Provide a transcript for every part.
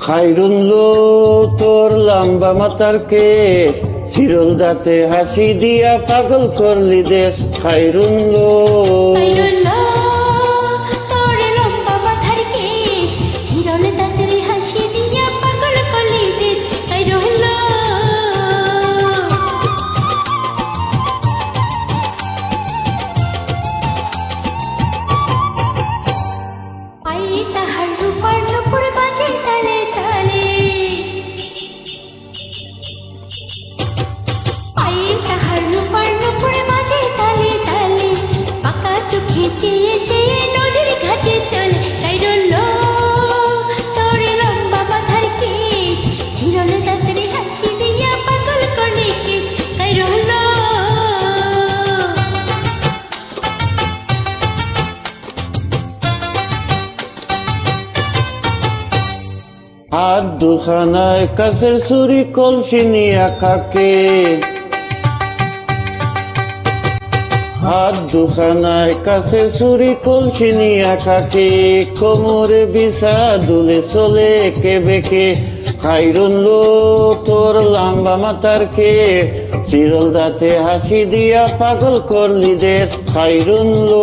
খাইরুল্লো তোর লম্বা মাতার কে চিরল দাঁতে হাসি দিয়া পাগল করলি দেশ। খাইরুল্লো হাত দুখানায় কাছের ছুরি কলসি নিয়া খাকে, হাত দুখানায় কাছের ছুরি কলসি নিয়া খাকে, কোমরে বিছা দুলে চলে একে বেঁকে। খাইরুল্লো তোর লম্বা মাতার কে চিরল দাঁতে হাসি দিয়া পাগল করলি দেশ। খাইরুল্লো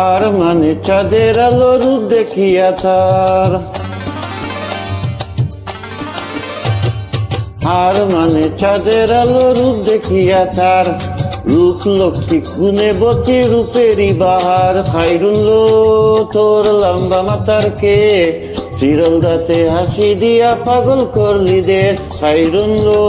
আর মানে চাঁদের আলো রূপ দেখিয়া তার, আর মানে চাঁদের আলো রূপ দেখিয়া তার, রূপ লক্ষ্মী গুণে বতী রূপেরই বাহার। খাইরুল্লো তোর লম্বা মাতার কে চিরল দাঁতে হাসি দিয়া পাগল করলি দেশ। খাইরুল্লো